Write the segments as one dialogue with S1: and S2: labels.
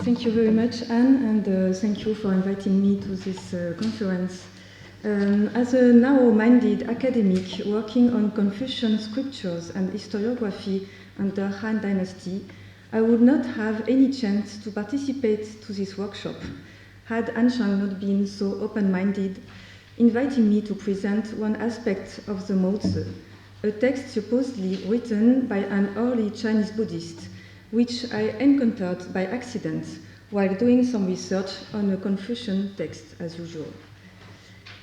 S1: Thank you very much, Anne, and thank you for inviting me to this conference. As a narrow-minded academic working on Confucian scriptures and historiography under Han Dynasty, I would not have any chance to participate to this workshop had Cheng not been so open-minded, inviting me to present one aspect of the Mozi, a text supposedly written by an early Chinese Buddhist, which I encountered by accident while doing some research on a Confucian text as usual.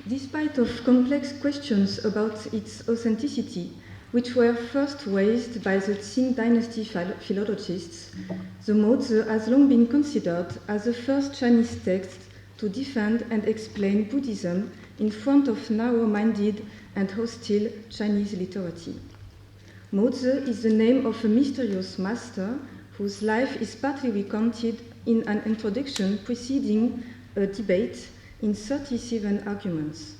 S1: Despite of complex questions about its authenticity, which were first raised by the Qing dynasty philologists, the Mozi has long been considered as the first Chinese text to defend and explain Buddhism in front of narrow-minded and hostile Chinese literati. Mozi is the name of a mysterious master whose life is partly recounted in an introduction preceding a debate in 37 arguments.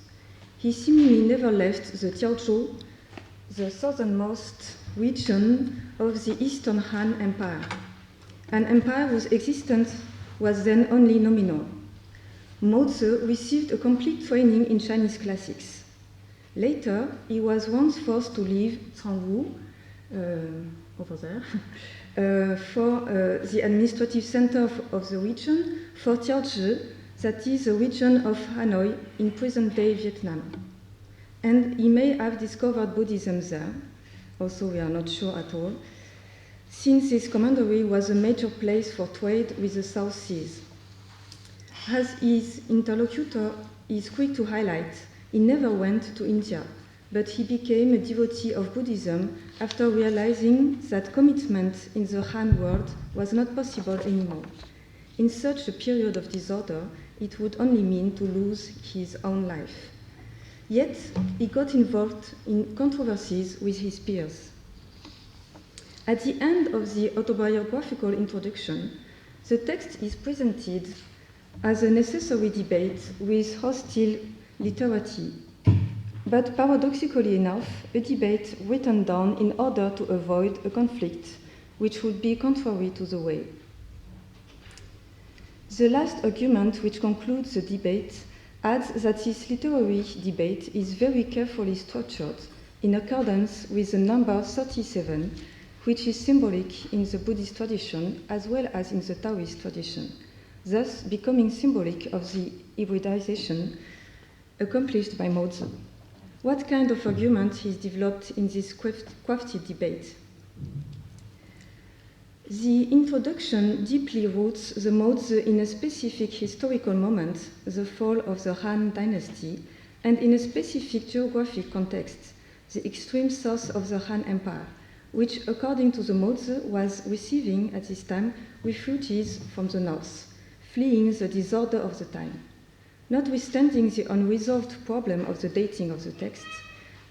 S1: He seemingly never left the Jiaozhou, the southernmost region of the Eastern Han Empire, an empire whose existence was then only nominal. Mozi received a complete training in Chinese classics. Later, he was once forced to leave Changwu, over there, for the administrative center of the region, for Jiaozhi, that is the region of Hanoi in present-day Vietnam. And he may have discovered Buddhism there, also we are not sure at all, since this commandery was a major place for trade with the South Seas. As his interlocutor is quick to highlight, he never went to India, but he became a devotee of Buddhism after realizing that commitment in the Han world was not possible anymore. In such a period of disorder, it would only mean to lose his own life. Yet, he got involved in controversies with his peers. At the end of the autobiographical introduction, the text is presented as a necessary debate with hostile literati, but paradoxically enough, a debate written down in order to avoid a conflict which would be contrary to the way. The last argument, which concludes the debate, adds that this literary debate is very carefully structured in accordance with the number 37, which is symbolic in the Buddhist tradition as well as in the Taoist tradition, thus becoming symbolic of the hybridization accomplished by Mozi. What kind of argument is developed in this crafty debate? The introduction deeply roots the Mozi in a specific historical moment, the fall of the Han Dynasty, and in a specific geographic context, the extreme south of the Han Empire, which, according to the Mozi, was receiving at this time refugees from the north, fleeing the disorder of the time. Notwithstanding the unresolved problem of the dating of the text,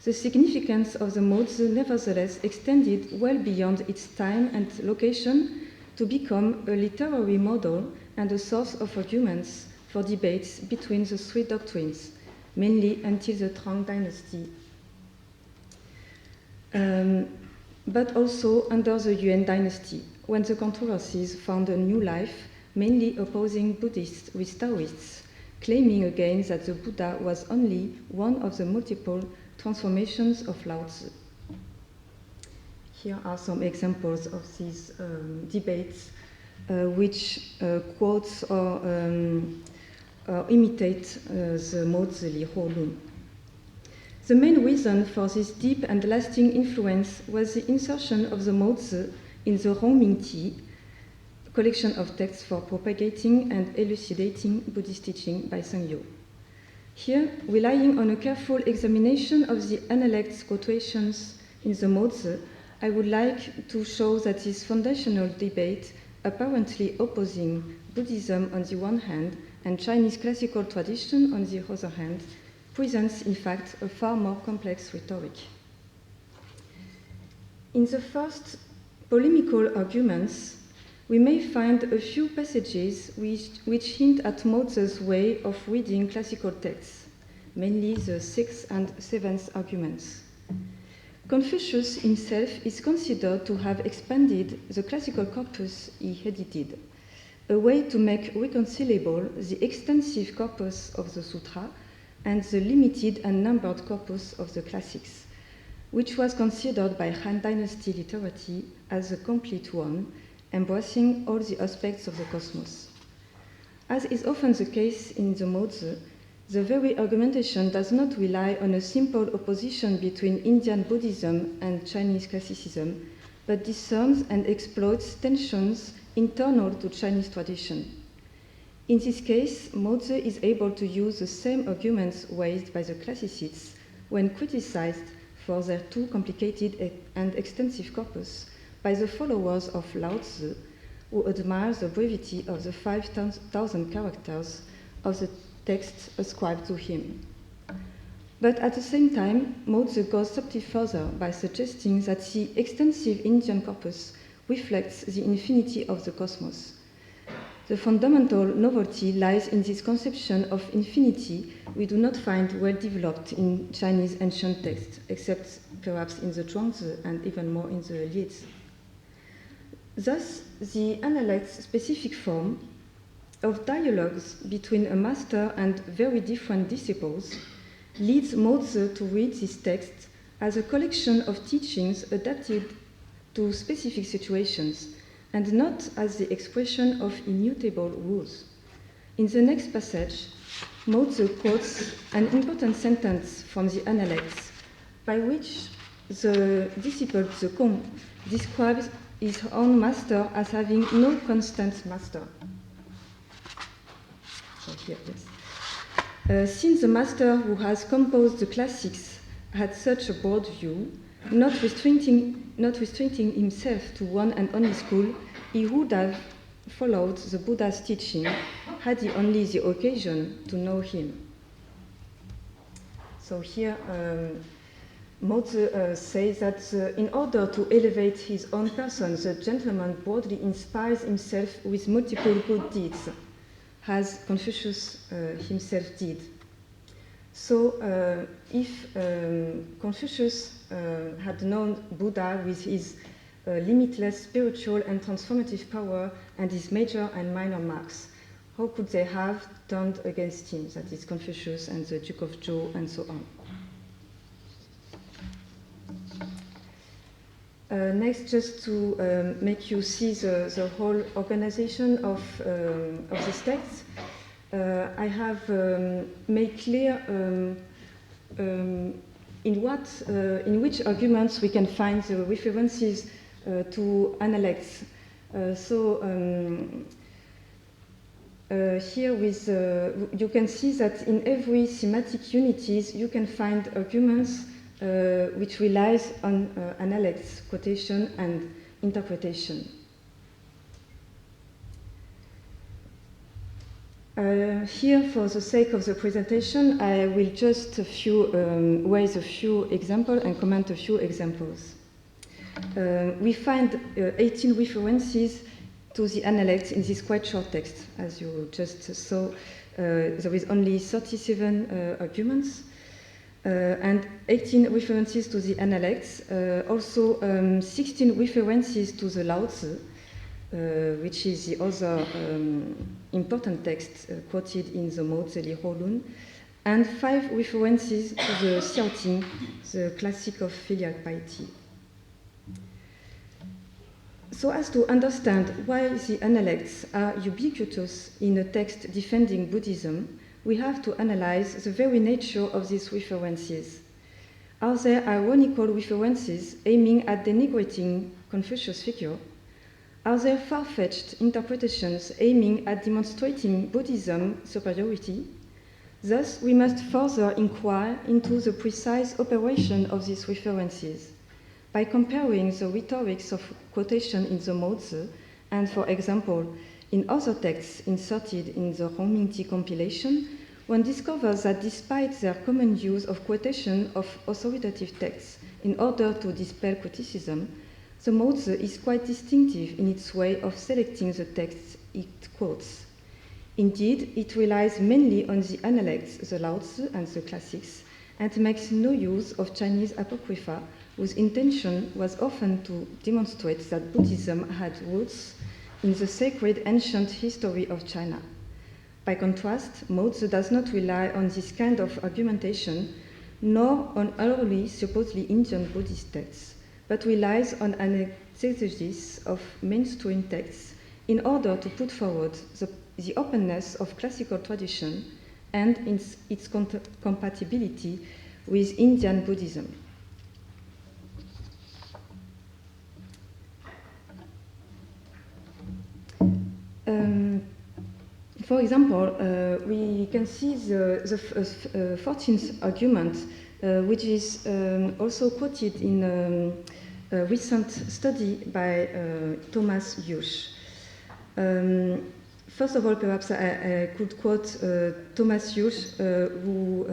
S1: the significance of the Mozi nevertheless extended well beyond its time and location to become a literary model and a source of arguments for debates between the three doctrines, mainly until the Tang Dynasty, but also under the Yuan Dynasty, when the controversies found a new life, mainly opposing Buddhists with Taoists, claiming again that the Buddha was only one of the multiple transformations of Lao Tzu. Here are some examples of these debates which quotes or imitate the Mozi lihuo. The main reason for this deep and lasting influence was the insertion of the Mozi in the Rongmingti, collection of texts for propagating and elucidating Buddhist teaching by Zheng Yu. Here, relying on a careful examination of the Analects quotations in the Mozi, I would like to show that this foundational debate, apparently opposing Buddhism on the one hand and Chinese classical tradition on the other hand, presents in fact a far more complex rhetoric. In the first polemical arguments, we may find a few passages which hint at Mozi's way of reading classical texts, mainly the 6th and 7th arguments. Confucius himself is considered to have expanded the classical corpus he edited, a way to make reconcilable the extensive corpus of the Sutra and the limited and numbered corpus of the classics, which was considered by Han Dynasty literati as a complete one, embracing all the aspects of the cosmos. As is often the case in the Mozi, the very argumentation does not rely on a simple opposition between Indian Buddhism and Chinese classicism, but discerns and exploits tensions internal to Chinese tradition. In this case, Mozi is able to use the same arguments raised by the classicists when criticized for their too complicated and extensive corpus by the followers of Lao Tzu, who admire the brevity of the 5,000 characters of the text ascribed to him. But at the same time, Mozi goes subtly further by suggesting that the extensive Indian corpus reflects the infinity of the cosmos. The fundamental novelty lies in this conception of infinity we do not find well developed in Chinese ancient texts, except perhaps in the Zhuangzi and even more in the Liezi. Thus, the Analects specific form of dialogues between a master and very different disciples leads Mozi to read this text as a collection of teachings adapted to specific situations, and not as the expression of immutable rules. In the next passage, Mozi quotes an important sentence from the Analects, by which the disciple Tzu Kong describes his own master as having no constant master. Here, yes. Since the master who has composed the classics had such a broad view, not restricting himself to one and only school, he would have followed the Buddha's teaching had he only the occasion to know him. So here, Mozi says that in order to elevate his own person, the gentleman broadly inspires himself with multiple good deeds, as Confucius himself did. So if Confucius had known Buddha with his limitless spiritual and transformative power and his major and minor marks, how could they have turned against him, that is Confucius and the Duke of Zhou and so on? Next, just to make you see the whole organization of this text, I have made clear in which arguments we can find the references to Analects. Here you can see that in every thematic unities you can find arguments which relies on Analects quotation and interpretation. Here, for the sake of the presentation, I will just raise a few examples and comment a few examples. We find 18 references to the Analects in this quite short text. As you just saw, there is only 37 arguments and 18 references to the Analects, also 16 references to the Lao Tzu, which is the other important text quoted in the Mozi Lihuo, and 5 references to the Xiaoting, the classic of filial piety. So as to understand why the Analects are ubiquitous in a text defending Buddhism, we have to analyze the very nature of these references. Are there ironical references aiming at denigrating Confucius' figure? Are there far-fetched interpretations aiming at demonstrating Buddhism's superiority? Thus, we must further inquire into the precise operation of these references. By comparing the rhetorics of quotation in the Mozi and, for example, in other texts inserted in the Hongmingji compilation, one discovers that despite their common use of quotation of authoritative texts in order to dispel criticism, the Mozi is quite distinctive in its way of selecting the texts it quotes. Indeed, it relies mainly on the Analects, the Lao Tzu, and the classics, and makes no use of Chinese apocrypha, whose intention was often to demonstrate that Buddhism had roots in the sacred ancient history of China. By contrast, Mozi does not rely on this kind of argumentation, nor on early supposedly Indian Buddhist texts, but relies on an exegesis of mainstream texts in order to put forward the openness of classical tradition and its compatibility with Indian Buddhism. For example, we can see the 14th argument, which is also quoted in a recent study by Thomas Hughes. First of all, perhaps I could quote Thomas Hughes, who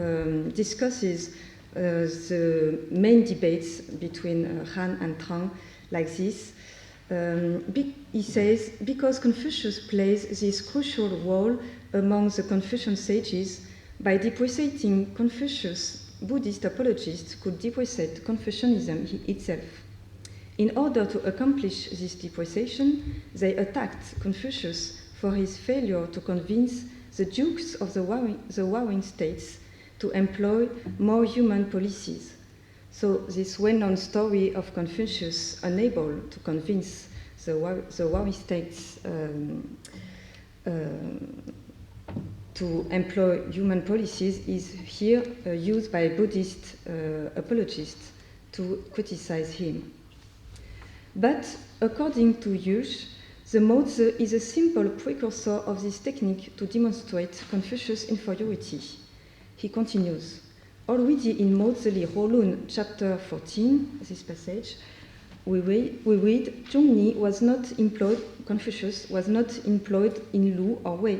S1: discusses the main debates between Han and Trang like this. He says, because Confucius plays this crucial role among the Confucian sages, by depreciating Confucius, Buddhist apologists could depreciate Confucianism itself. In order to accomplish this depreciation, they attacked Confucius for his failure to convince the dukes of the warring states to employ more human policies. So this well-known story of Confucius unable to convince the warring states to employ human policies is here used by Buddhist apologists to criticize him. But according to Hughes, the Mozi is a simple precursor of this technique to demonstrate Confucius' inferiority. He continues, already in Mozi Rolun, chapter 14, this passage, we read Confucius was not employed in Lu or Wei,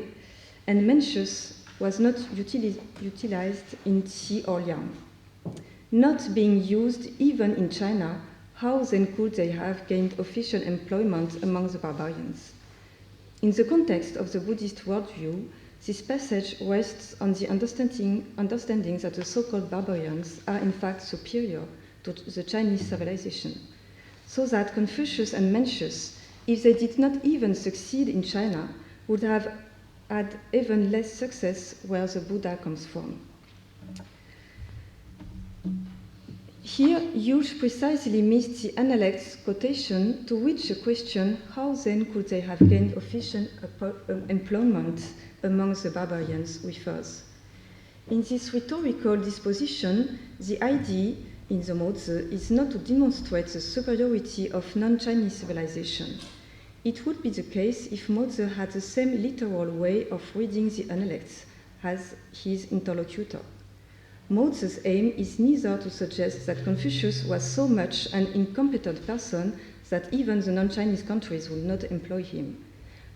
S1: and Mencius was not utilized in Qi or Liang. Not being used even in China, how then could they have gained official employment among the barbarians? In the context of the Buddhist worldview, this passage rests on the understanding that the so-called barbarians are in fact superior to the Chinese civilization, so that Confucius and Mencius, if they did not even succeed in China, would have had even less success where the Buddha comes from. Here, Hughes precisely missed the Analects quotation to which the question, how then could they have gained official employment among the barbarians, refers. In this rhetorical disposition, the idea in the Mozi is not to demonstrate the superiority of non-Chinese civilization. It would be the case if Mozi had the same literal way of reading the Analects as his interlocutor. Mozi's aim is neither to suggest that Confucius was so much an incompetent person that even the non-Chinese countries would not employ him.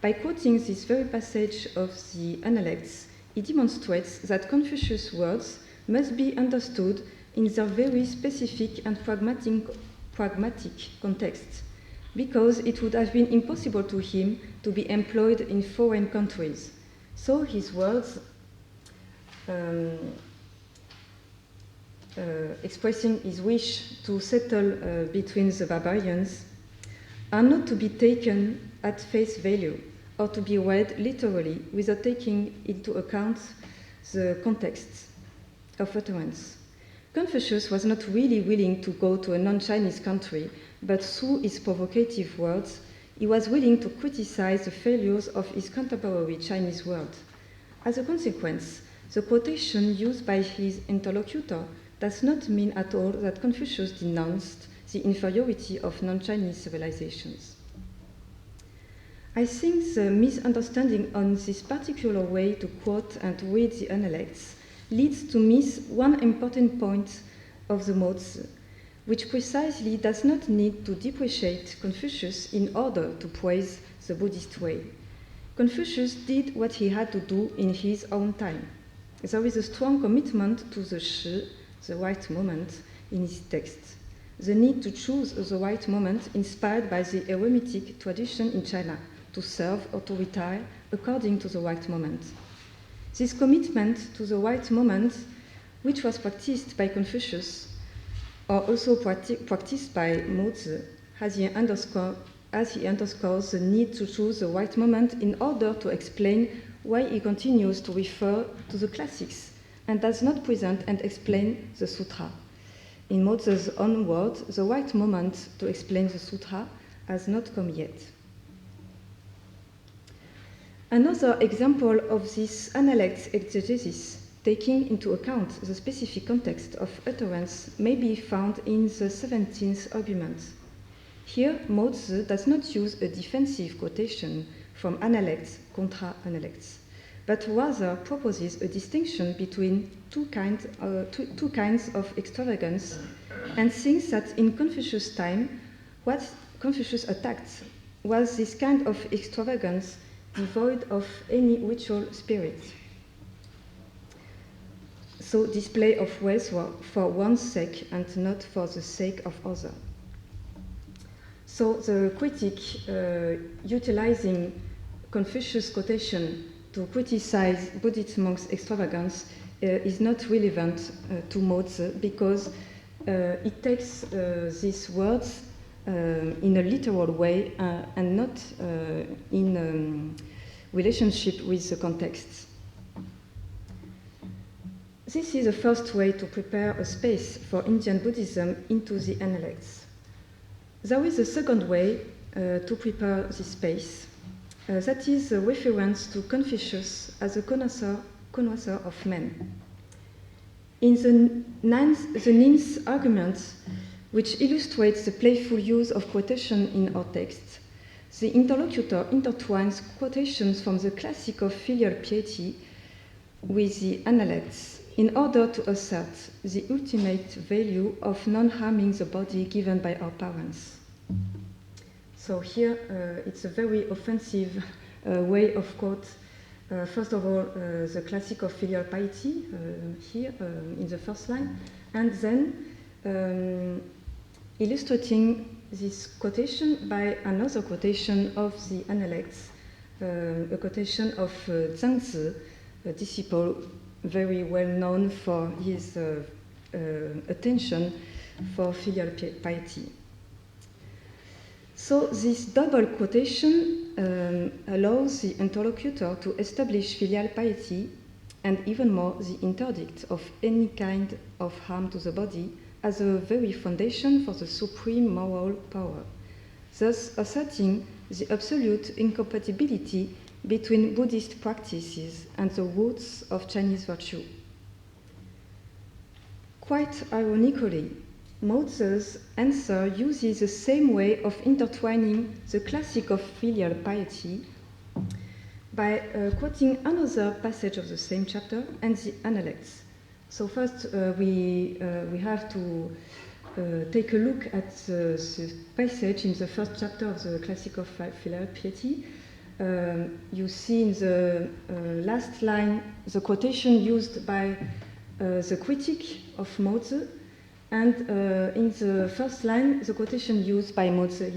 S1: By quoting this very passage of the Analects, he demonstrates that Confucius' words must be understood in their very specific and pragmatic context, because it would have been impossible to him to be employed in foreign countries. So his words expressing his wish to settle between the barbarians are not to be taken at face value or to be read literally without taking into account the context of utterance. Confucius was not really willing to go to a non-Chinese country, but through his provocative words, he was willing to criticize the failures of his contemporary Chinese world. As a consequence, the quotation used by his interlocutor does not mean at all that Confucius denounced the inferiority of non-Chinese civilizations. I think the misunderstanding on this particular way to quote and read the Analects leads to miss one important point of the Mozi, which precisely does not need to depreciate Confucius in order to praise the Buddhist way. Confucius did what he had to do in his own time. There is a strong commitment to the shi, the right moment, in his text. The need to choose the right moment inspired by the eremitic tradition in China, to serve or to retire according to the right moment. This commitment to the right moment, which was practiced by Confucius, or also practiced by Mozi, as he underscores as he underscores the need to choose the right moment in order to explain why he continues to refer to the classics and does not present and explain the sutra. In Mozi's own words, the right moment to explain the sutra has not come yet. Another example of this Analects exegesis, taking into account the specific context of utterance, may be found in the 17th argument. Here, Mozi does not use a defensive quotation from Analects contra Analects, but rather proposes a distinction between two kinds of extravagance, and thinks that in Confucius' time, what Confucius attacked was this kind of extravagance devoid of any ritual spirit. So display of wealth for one's sake and not for the sake of others. So the critic utilizing Confucius' quotation to criticize Buddhist monks' extravagance is not relevant to Mozi because it takes these words in a literal way and not in relationship with the context. This is the first way to prepare a space for Indian Buddhism into the Analects. There is a second way to prepare this space. That is a reference to Confucius as a connoisseur of men. In the ninth argument, which illustrates the playful use of quotation in our text, the interlocutor intertwines quotations from the classic of filial piety with the Analects in order to assert the ultimate value of non-harming the body given by our parents. So here it's a very offensive way of quote. First of all, the classic of filial piety here in the first line, and then illustrating this quotation by another quotation of the Analects, a quotation of Zhangzi, a disciple very well known for his attention for filial piety. So this double quotation allows the interlocutor to establish filial piety and even more the interdict of any kind of harm to the body as a very foundation for the supreme moral power, thus asserting the absolute incompatibility between Buddhist practices and the roots of Chinese virtue. Quite ironically, Mozi's answer uses the same way of intertwining the classic of filial piety by quoting another passage of the same chapter and the Analects. So first we have to take a look at the passage in the first chapter of the classic of filial piety. You see in the last line the quotation used by the critic of Mozi, and in the first line the quotation used by Mozi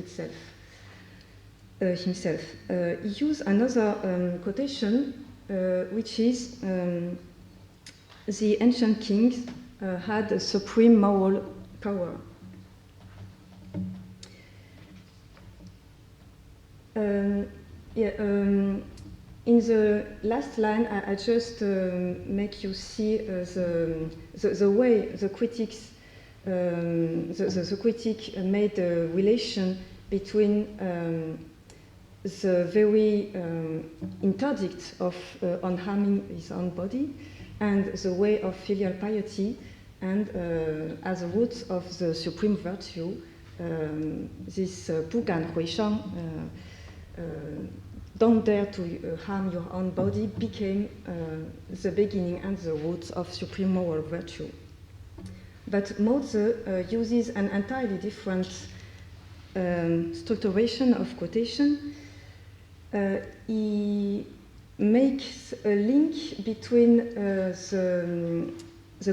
S1: himself. He used another quotation which is the ancient kings had a supreme moral power. In the last line, I just make you see the way the critics, the critic made a relation between the very interdict of on harming his own body and the way of filial piety, and as a root of the supreme virtue, this Bugan Huishang, don't dare to harm your own body, became the beginning and the roots of supreme moral virtue. But Mozi uses an entirely different structuration of quotation. He makes a link between the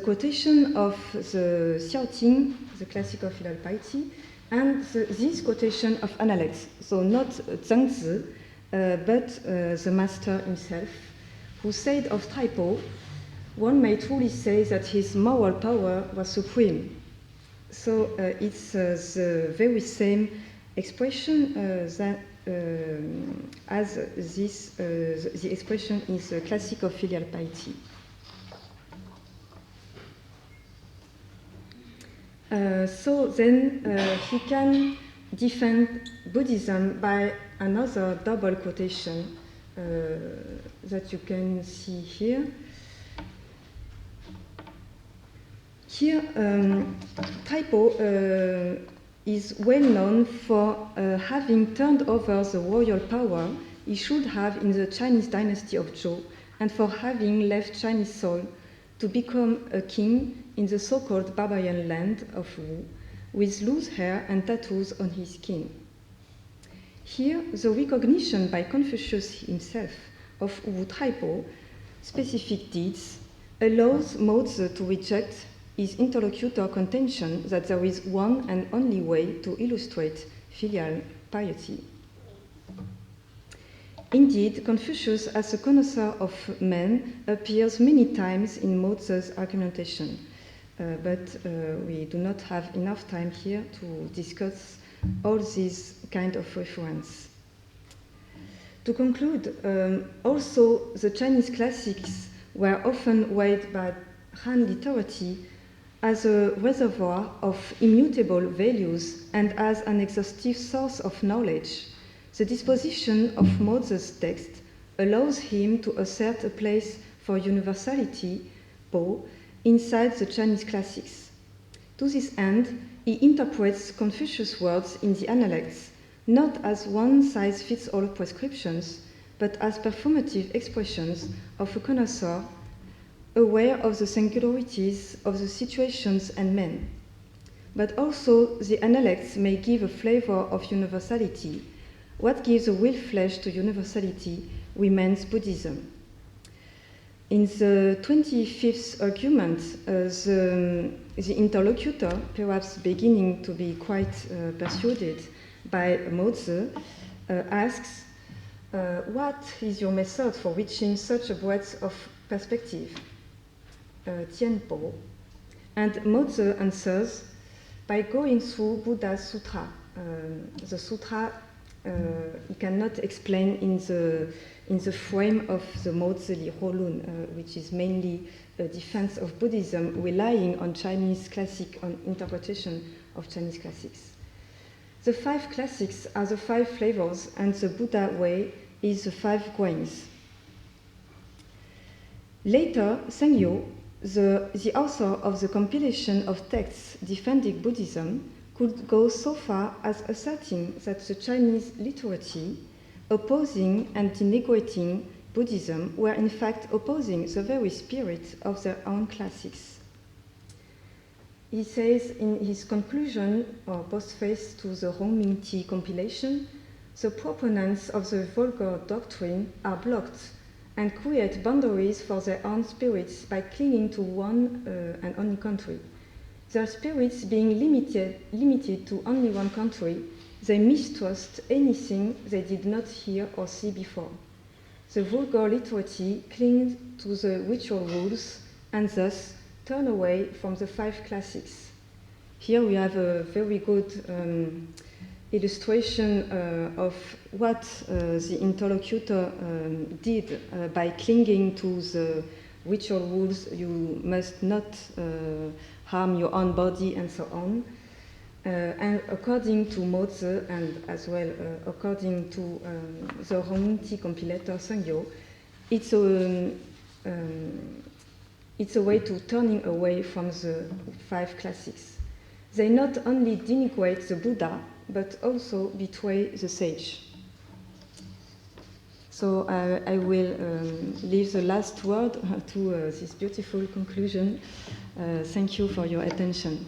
S1: quotation of the Xiaoting, the classic of filial piety, and this quotation of Analects. So not Zhangzi, but the master himself, who said of Traipo, one may truly say that his moral power was supreme. So it's the very same expression as this, the expression is a classic of filial piety. So then he can defend Buddhism by another double quotation that you can see here. Here, Taipo is well known for having turned over the royal power he should have in the Chinese dynasty of Zhou, and for having left Chinese soil to become a king in the so-called barbarian land of Wu, with loose hair and tattoos on his skin. Here, the recognition by Confucius himself of Wu Taipo's specific deeds allows Mozi to reject his interlocutor contention that there is one and only way to illustrate filial piety. Indeed, Confucius, as a connoisseur of men, appears many times in Mozi's argumentation, but we do not have enough time here to discuss all these kind of reference. To conclude, also the Chinese classics were often weighed by Han literati as a reservoir of immutable values and as an exhaustive source of knowledge. The disposition of Mozi's text allows him to assert a place for universality, Po, inside the Chinese classics. To this end, he interprets Confucius' words in the Analects not as one-size-fits-all prescriptions, but as performative expressions of a connoisseur aware of the singularities of the situations and men. But also, the Analects may give a flavor of universality. What gives a real flesh to universality remains Buddhism. In the 25th argument, the interlocutor, perhaps beginning to be quite persuaded by Mozi, asks, what is your method for reaching such a breadth of perspective? Tianpo. And Mozi answers, by going through Buddha's sutra. The sutra he cannot explain in the frame of the Mozi lihuo, which is mainly a defense of Buddhism, relying on Chinese classic, on interpretation of Chinese classics. The 5 classics are the 5 flavors, and the Buddha way is the 5 grains. Later, Cheng, the author of the compilation of texts defending Buddhism, could go so far as asserting that the Chinese literati, opposing and denigrating Buddhism, were in fact opposing the very spirit of their own classics. He says in his conclusion, or postface to the Hongming-Ti compilation, the proponents of the vulgar doctrine are blocked and create boundaries for their own spirits by clinging to one and only country. Their spirits being limited to only one country, they mistrust anything they did not hear or see before. The vulgar literati cling to the ritual rules and thus turn away from the 5 classics. Here we have a very good illustration of what the interlocutor did by clinging to the ritual rules. You must not harm your own body and so on. And according to Mozi, and as well according to the Hongming-Ti compilator Cheng, it's a way to turning away from the 5 classics. They not only denigrate the Buddha, but also betray the sage. So I will leave the last word to this beautiful conclusion. Thank you for your attention.